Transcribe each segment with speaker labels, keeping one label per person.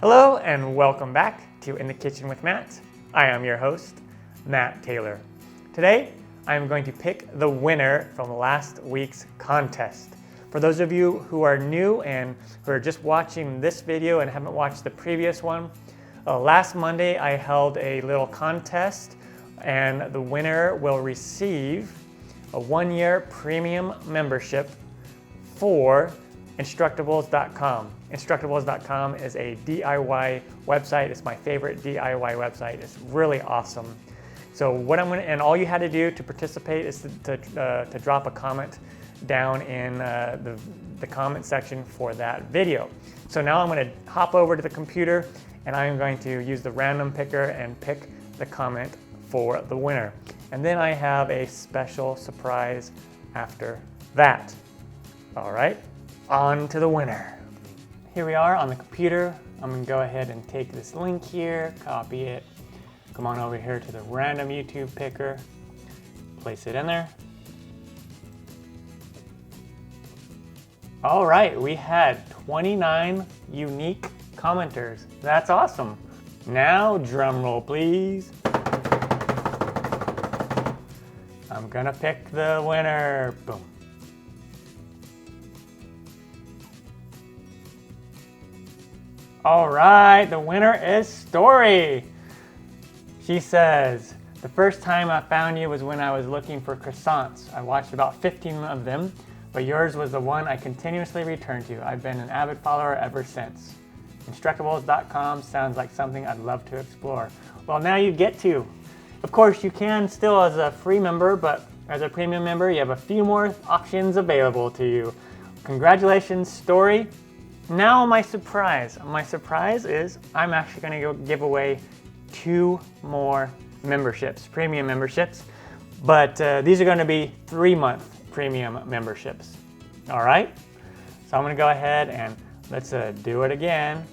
Speaker 1: Hello and welcome back to In the Kitchen with Matt. I am your host, Matt Taylor. Today, I am going to pick the winner from last week's contest. For those of you who are new and who are just watching this video and haven't watched the previous one, last Monday I held a little contest and the winner will receive a 1-year premium membership for Instructables.com. Instructables.com is a DIY website. It's my favorite DIY website. It's really awesome. So and all you had to do to participate is to drop a comment down in the comment section for that video. So now I'm going to hop over to the computer and I'm going to use the random picker and pick the comment for the winner. And then I have a special surprise after that. All right, on to the winner. Here we are on the computer. I'm going to go ahead and take this link here, copy it, come on over here to the random YouTube picker, place it in there. All right, we had 29 unique commenters. That's awesome. Now, drum roll, please. I'm gonna pick the winner. Boom. All right, the winner is Story. She says, the first time I found you was when I was looking for croissants. I watched about 15 of them, but yours was the one I continuously return to. I've been an avid follower ever since. Instructables.com sounds like something I'd love to explore. Well, now you get to. Of course, you can still as a free member, but as a premium member, you have a few more options available to you. Congratulations, Story. Now my surprise. My surprise is I'm actually going to give away 2 more memberships, premium memberships, but these are going to be 3-month premium memberships. All right, so I'm going to go ahead and let's do it again.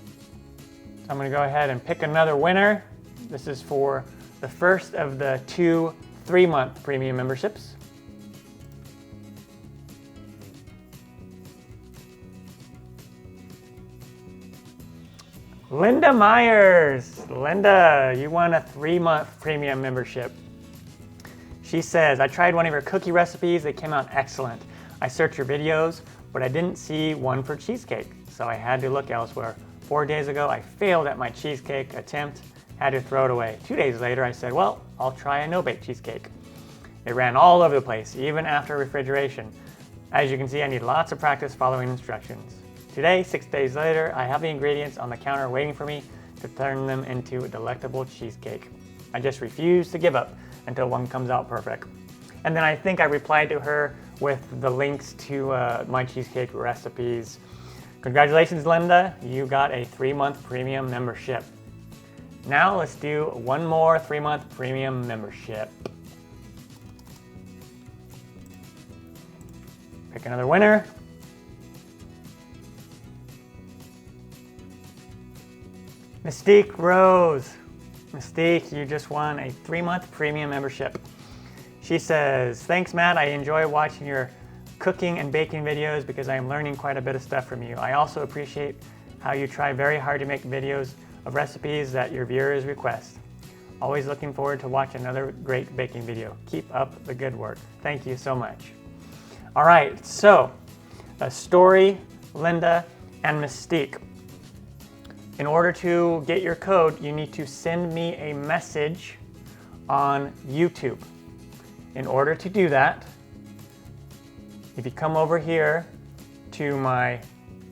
Speaker 1: So I'm going to go ahead and pick another winner. This is for the first of the 2 3-month premium memberships. Linda Myers. Linda, you won a 3-month premium membership. She says, I tried one of your cookie recipes. They came out excellent. I searched your videos, but I didn't see one for cheesecake, so I had to look elsewhere. 4 days ago, I failed at my cheesecake attempt, had to throw it away. 2 days later, I said, well, I'll try a no-bake cheesecake. It ran all over the place, even after refrigeration. As you can see, I need lots of practice following instructions. Today, 6 days later, I have the ingredients on the counter waiting for me to turn them into a delectable cheesecake. I just refuse to give up until one comes out perfect. And then I think I replied to her with the links to my cheesecake recipes. Congratulations, Linda. You got a 3-month premium membership. Now let's do one more 3-month premium membership. Pick another winner. Mystique Rose. Mystique, you just won a 3-month premium membership. She says, thanks Matt, I enjoy watching your cooking and baking videos because I am learning quite a bit of stuff from you. I also appreciate how you try very hard to make videos of recipes that your viewers request. Always looking forward to watch another great baking video. Keep up the good work. Thank you so much. All right, so Story, Linda, and Mystique. In order to get your code, you need to send me a message on YouTube. In order to do that, if you come over here to my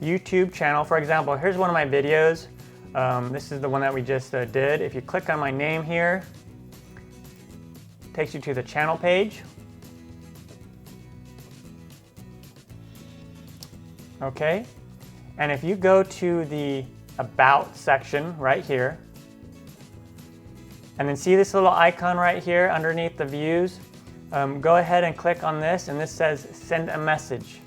Speaker 1: YouTube channel, for example, here's one of my videos. This is the one that we just did. If you click on my name here, it takes you to the channel page. Okay, and if you go to the About section right here, and then see this little icon right here underneath the views, go ahead and click on this, and this says send a message.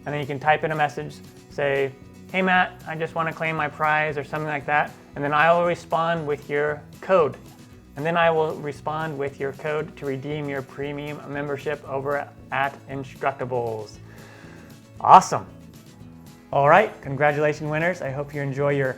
Speaker 1: And then you can type in a message, say, hey Matt, I just want to claim my prize or something like that, and then I will respond with your code. And then I will respond with your code to redeem your premium membership over at Instructables. Awesome. All right, congratulations winners. I hope you enjoy your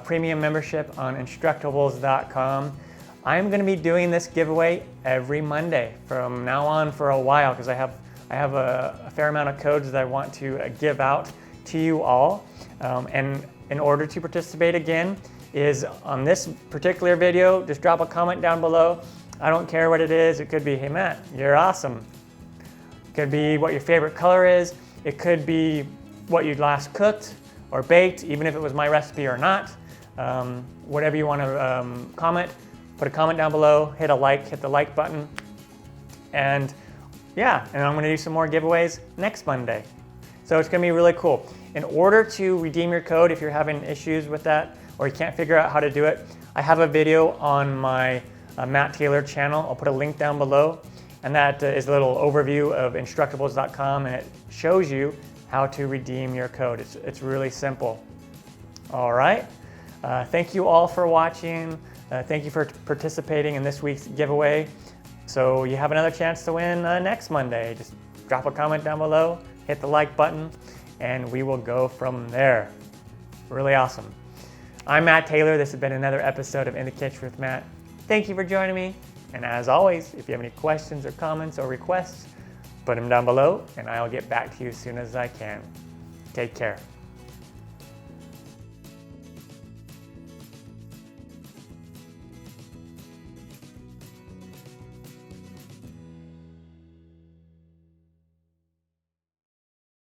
Speaker 1: premium membership on Instructables.com. I'm going to be doing this giveaway every Monday from now on for a while, because I have a fair amount of codes that I want to give out to you all. And in order to participate again is on this particular video, just drop a comment down below. I don't care what it is. It could be, hey Matt, you're awesome. It could be what your favorite color is. It could be what you last cooked or baked, even if it was my recipe or not. Whatever you want to comment, put a comment down below, hit the like button. And yeah, and I'm going to do some more giveaways next Monday. So it's going to be really cool. In order to redeem your code, if you're having issues with that or you can't figure out how to do it, I have a video on my Matt Taylor channel. I'll put a link down below, and that is a little overview of Instructables.com, and it shows you how to redeem your code. It's really simple. All right. Thank you all for watching. Thank you for participating in this week's giveaway. So you have another chance to win next Monday. Just drop a comment down below, hit the like button, and we will go from there. Really awesome. I'm Matt Taylor. This has been another episode of In the Kitchen with Matt. Thank you for joining me. And as always, if you have any questions or comments or requests, put them down below and I'll get back to you as soon as I can. Take care.